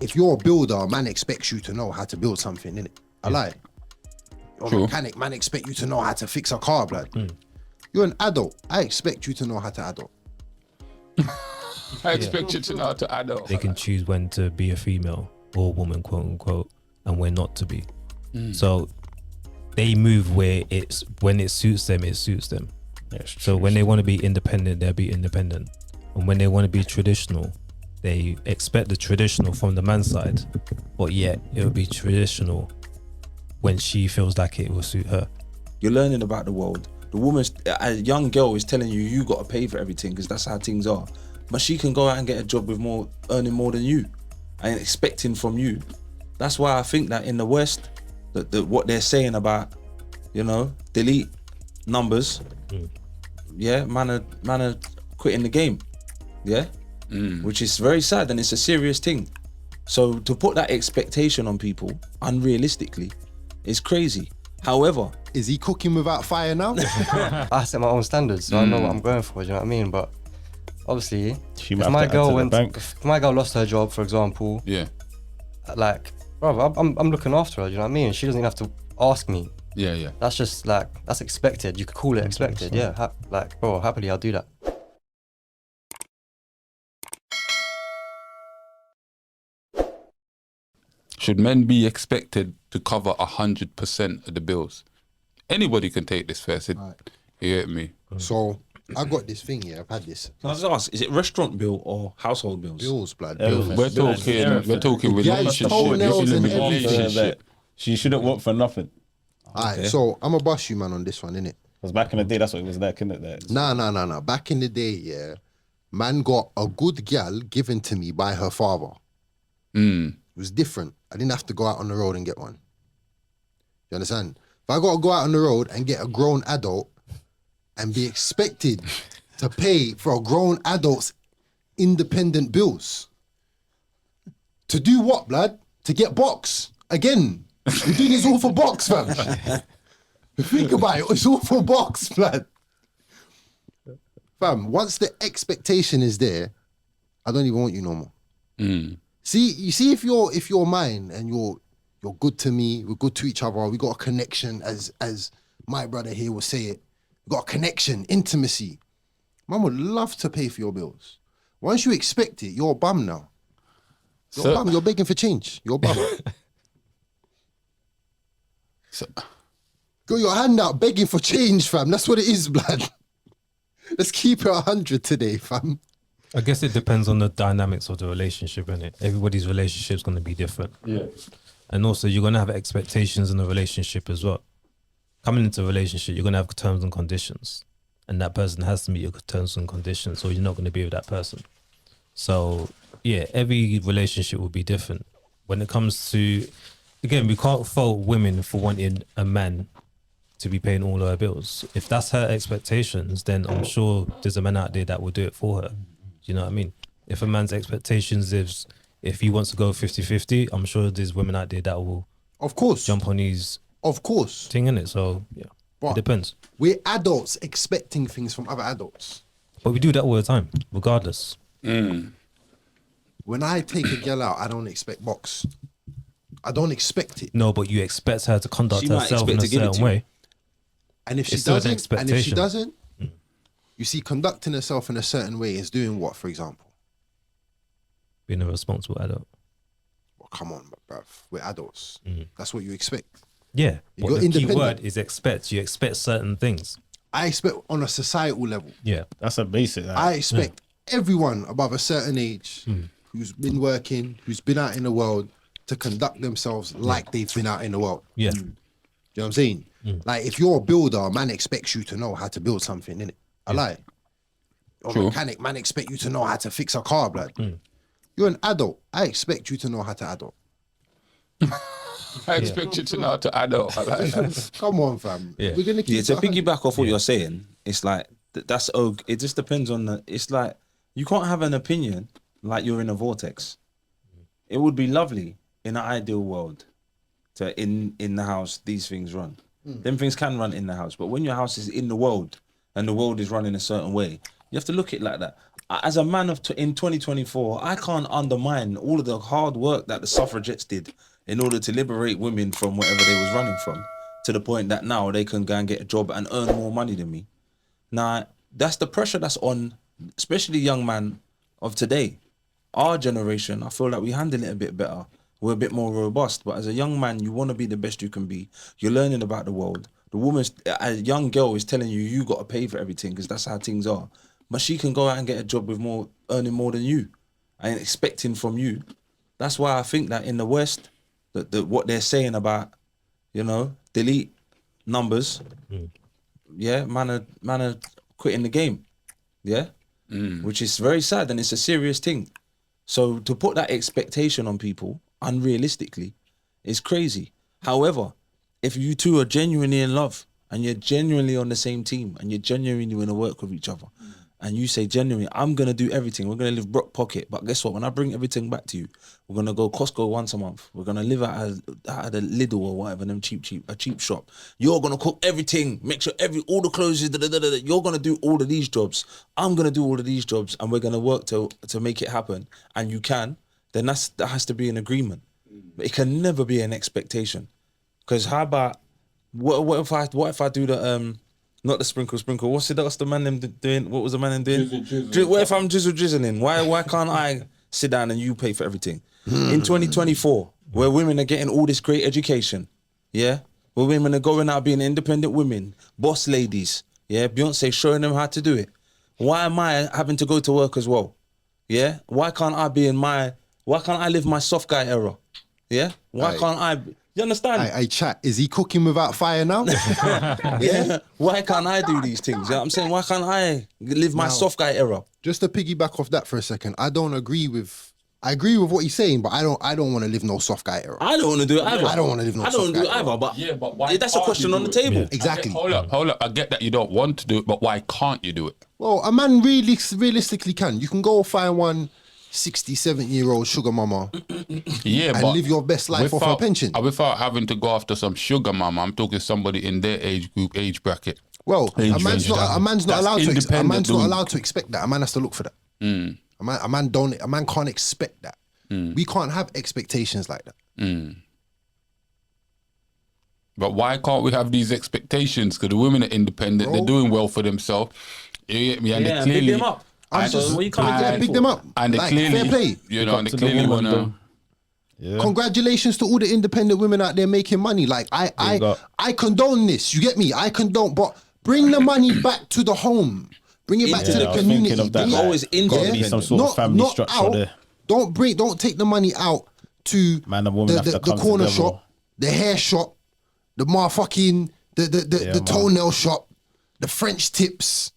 if you're a builder, man expects you to know how to build something, innit? I lie. You're a mechanic, man expect you to know how to fix a car, blood. You're an adult, I expect you to know how to adult. I expect you to know how to adult. They can choose when to be a female or woman, quote unquote, and when not to be. So they move when it suits them, it suits them. So when they want to be independent, they'll be independent. And when they want to be traditional, they expect the traditional from the man's side, but yet it will be traditional when she feels like it will suit her. You're learning about the world. The woman, a young girl is telling you got to pay for everything because that's how things are. But she can go out and get a job with earning more than you and expecting from you. That's why I think that in the West, what they're saying about, delete numbers, man are quitting the game, which is very sad and it's a serious thing. So to put that expectation on people unrealistically is crazy. However, is he cooking without fire now? I set my own standards, so I know what I'm going for. Do you know what I mean? But obviously, She if might my have to add girl to the went, bank. if my girl lost her job, for example, like, bro, I'm looking after her. Do you know what I mean? She doesn't even have to ask me. Yeah. That's just like, that's expected. You could call it expected. Yeah, bro, happily I'll do that. Should men be expected to cover 100% of the bills? Anybody can take this first. You get me? So I got this thing here. I've had this. can I just ask, is it restaurant bill or household bills? Bills, blood. Everything. Bills. We're talking relationship. toenails and Relationship. She shouldn't work for nothing. Alright, so I'm gonna bust you, man, on this one, innit? Because back in the day, that's what it was like, innit? That Nah. Back in the day, yeah, man got a good gal given to me by her father. It was different. I didn't have to go out on the road and get one. You understand? If I got to go out on the road and get a grown adult and be expected to pay for a grown adult's independent bills, to do what, blood? To get box again? You're doing this all for box, fam. Think about it. It's all for box, blood. Fam, once the expectation is there, I don't even want you no more. See, you see, if you're mine and you're good to me, we're good to each other, we got a connection, as my brother here will say it. We got a connection, intimacy. Man would love to pay for your bills. Once you expect it, you're a bum now. You're a bum. You're begging for change. You're a bum. Got your hand out begging for change, fam. That's what it is, blood. Let's keep it 100 today, fam. I guess it depends on the dynamics of the relationship, innit? Everybody's relationship is going to be different. Yeah. And also, you're going to have expectations in the relationship as well. Coming into a relationship, you're going to have terms and conditions. And that person has to meet your terms and conditions, or you're not going to be with that person. So, yeah, every relationship will be different. When it comes to, again, we can't fault women for wanting a man to be paying all her bills. If that's her expectations, then I'm sure there's a man out there that will do it for her. Do you know what I mean? If a man's expectations is, if he wants to go 50-50, I'm sure there's women out there that will, of course, jump on his thing, in it. So yeah, but it depends. We're adults expecting things from other adults. But we do that all the time, regardless. When I take a girl out, I don't expect box. I don't expect it. No, but you expect her to conduct She might herself in expect a to give it to certain you. way. And if she It's still an doesn't, expectation. you see, conducting herself in a certain way is doing what, for example? Being a responsible adult. Well, come on, bruv. We're adults. That's what you expect. Yeah, You but got the key independent. word is expect. You expect certain things. I expect on a societal level. Yeah. That's a basic. Like, I expect everyone above a certain age who's been working, who's been out in the world, to conduct themselves like they've been out in the world. Yeah. Do you know what I'm saying? Like, if you're a builder, man expects you to know how to build something, innit? I lie. Or a mechanic, man expect you to know how to fix a car, blood. You're an adult. I expect you to know how to adult. I expect you to know how to adult. I like that. Come on, fam. Yeah. We're gonna keep Yeah, to it 100. piggyback off what you're saying, it's like that's it just depends on it's like you can't have an opinion like you're in a vortex. It would be lovely in an ideal world to in the house these things run. Them things can run in the house, but when your house is in the world and the world is running a certain way, you have to look at it like that. as a man in 2024, I can't undermine all of the hard work that the suffragettes did in order to liberate women from whatever they was running from, to the point that now they can go and get a job and earn more money than me. Now, that's the pressure that's on, especially young man of today. Our generation, I feel like we handle it a bit better. We're a bit more robust. But as a young man, you want to be the best you can be. You're learning about the world. A young girl is telling you, you got to pay for everything because that's how things are. But she can go out and get a job with earning more than you and expecting from you. That's why I think that in the West, what they're saying about, delete numbers, yeah, man are quitting the game, yeah, which is very sad and it's a serious thing. So to put that expectation on people unrealistically is crazy. However, if you two are genuinely in love and you're genuinely on the same team and you're genuinely want to work with each other, and you say genuinely, I'm going to do everything. We're going to live Brock Pocket. But guess what? When I bring everything back to you, we're going to go Costco once a month. We're going to live out of the Lidl or whatever, a cheap shop. You're going to cook everything. Make sure all the clothes, you're going to do all of these jobs. I'm going to do all of these jobs. And we're going to work to make it happen. And you can. Then that has to be an agreement. But it can never be an expectation. Because how about, what if I do the... not the sprinkle. What's the man them doing? What was the man them doing? Drizzle. What if I'm drizzling? Why can't I sit down and you pay for everything? In 2024, where women are getting all this great education, yeah? Where women are going out being independent women, boss ladies, yeah? Beyonce showing them how to do it. Why am I having to go to work as well? Yeah? Why can't I live my soft guy era? Yeah? Why can't I... You understand? I chat. Is he cooking without fire now? Yeah. Why can't I do these things? You know what I'm saying? Why can't I live my soft guy era? Just to piggyback off that for a second, I agree with what he's saying, but I don't want to live no soft guy era. I don't want to do it either. I don't want to live no soft guy era. I don't want to do it either, but why that's a question on the table. Yeah. Exactly. Hold up. I get that you don't want to do it, but why can't you do it? Well, a man really realistically can. You can go find one 60, 70-year-old sugar mama and live your best life off her pension. Without having to go after some sugar mama, I'm talking somebody in their age bracket. Well, a man's not allowed to expect that. A man has to look for that. A man can't expect that. We can't have expectations like that. But why can't we have these expectations? Because the women are independent, they're doing well for themselves. You get me? And they clearly, big them up. Big them up. And they clearly, fair play. And they clearly want to. Yeah. Congratulations to all the independent women out there making money. Like I condone this. You get me? I condone, but bring the money back to the home. Bring it back to the community. Always Gotta be some sort of family structure out. there. Don't take the money out to Man and woman have to the come corner together. shop, the hair shop, the motherfucking the toenail shop, the French tips,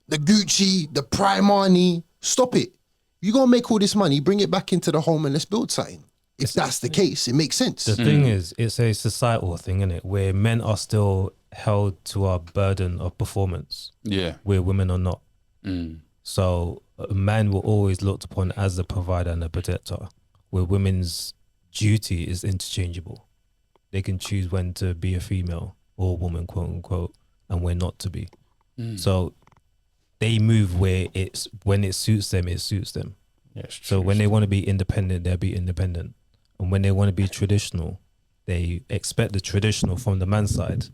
the Gucci, the Primani. Stop it. You gonna make all this money, bring it back into the home and let's build something. If that's the case, it makes sense. The thing is, it's a societal thing, isn't it? Where men are still held to our burden of performance. Yeah. Where women are not. So a man will always looked upon as the provider and the protector, where women's duty is interchangeable. They can choose when to be a female or a woman, quote unquote, and when not to be. So they move when it suits them, it suits them. Yeah, so when they want to be independent, they'll be independent. And when they want to be traditional, they expect the traditional from the man's side,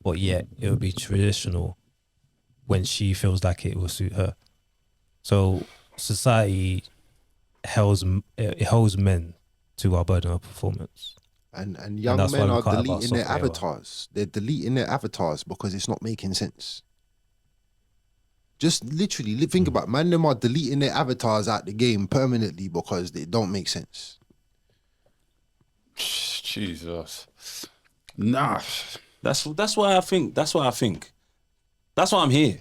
but yet it will be traditional when she feels like it will suit her. So society holds men to our burden of performance. And young men are deleting their avatars. They're deleting their avatars because it's not making sense. Just literally think about it. Man, them are deleting their avatars out the game permanently because they don't make sense. Jesus. Nah. That's why I think. That's why I'm here.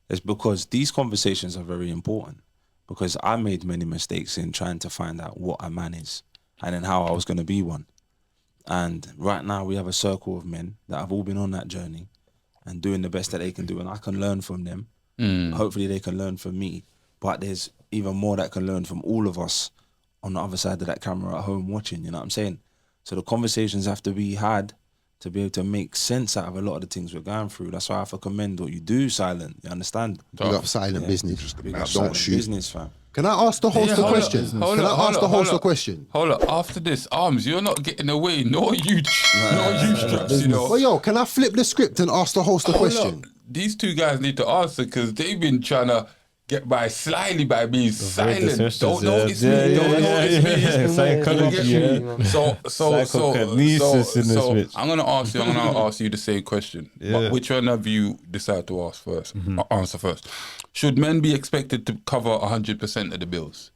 It's because these conversations are very important. Because I made many mistakes in trying to find out what a man is and then how I was going to be one. And right now we have a circle of men that have all been on that journey and doing the best that they can do, and I can learn from them. Hopefully they can learn from me, but there's even more that can learn from all of us on the other side of that camera at home watching, you know what I'm saying? So the conversations have to be had to be able to make sense out of a lot of the things we're going through. That's why I have to commend what you do, Silent. You understand? Big up silent business. Big up Don't silent shoot. business, fam. Can I ask the host a question? Hold Can up, I ask the host a question? Hold up. After this, Arms, you're not getting away. No you straps, you know. Well, yo, can I flip the script and ask the host a question? Up. These two guys need to answer because they've been trying to get by slyly by being silent. Don't notice me. Don't notice me. Psychology, So Psychokinesis in this bitch. I'm gonna ask you the same question. But which one of you decide to ask first? Answer first. Should men be expected to cover 100% of the bills?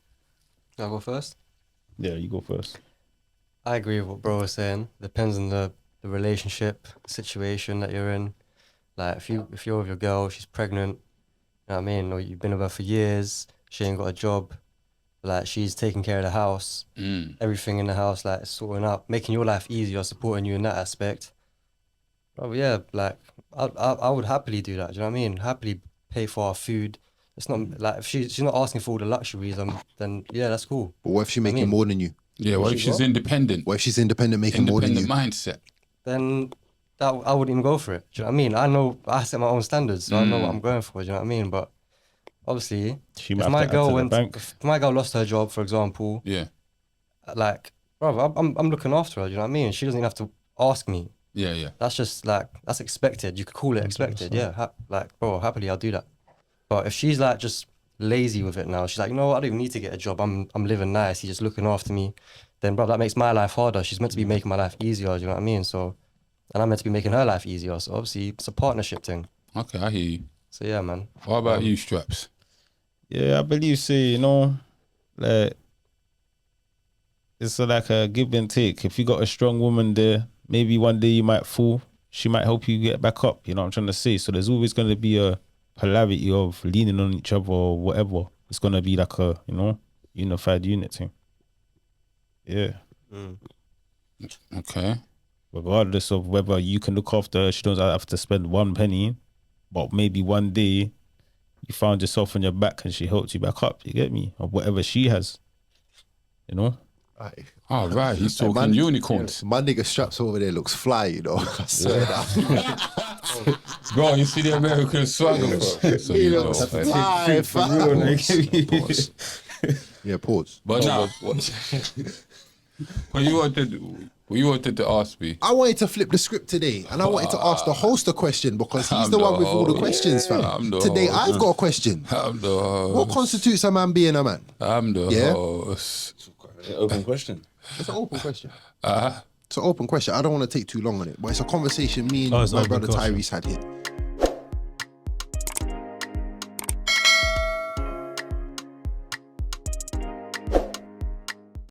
I'll go first. Yeah, you go first. I agree with what bro was saying. Depends on the relationship situation that you're in. Like if you're with your girl, she's pregnant, you know what I mean, or you've been with her for years, she ain't got a job, like she's taking care of the house, everything in the house, like sorting out, making your life easier, supporting you in that aspect. But yeah, like I would happily do that. Do you know what I mean? Happily pay for our food. It's not like if she's not asking for all the luxuries, then yeah, that's cool. But what if she's making more than you? Yeah, what if she's independent? What if she's independent, making more than you? Independent mindset. Then that I wouldn't even go for it. Do you know what I mean? I know I set my own standards, so I know what I'm going for. Do you know what I mean? But obviously, if my girl lost her job, for example, like, bro, I'm looking after her. Do you know what I mean? She doesn't even have to ask me. Yeah. That's just like that's expected. You could call it expected. Yeah, like, bro, happily I'll do that. But if she's like just lazy with it now, she's like, no, I don't even need to get a job. I'm living nice. He's just looking after me. Then, bro, that makes my life harder. She's meant to be making my life easier. Do you know what I mean? So. And I'm meant to be making her life easier. So obviously, it's a partnership thing. Okay, I hear you. So yeah, man. What about you, Straps? Yeah, I believe so, like it's like a give and take. If you got a strong woman there, maybe one day you might fall. She might help you get back up. You know what I'm trying to say? So there's always going to be a polarity of leaning on each other or whatever. It's going to be like a, unified unit thing. Yeah. Okay. Regardless of whether you can look after her, she doesn't have to spend one penny, but maybe one day you found yourself on your back and she helped you back up, you get me? Or whatever she has, All right, he's talking unicorns. My nigga Straps over there looks fly, I swear that. Bro, you see the American swagger, bro. So he looks fly, pause. Yeah, pause. But now, what you wanted to ask me? I wanted to flip the script today, and I wanted to ask the host a question because he's the one with all the questions, fam. Today I've got a question. I'm the host. What constitutes a man being a man? I'm the host. Open question. It's an open question. It's an open question. I don't want to take too long on it, but it's a conversation me and my brother Tyrese had here.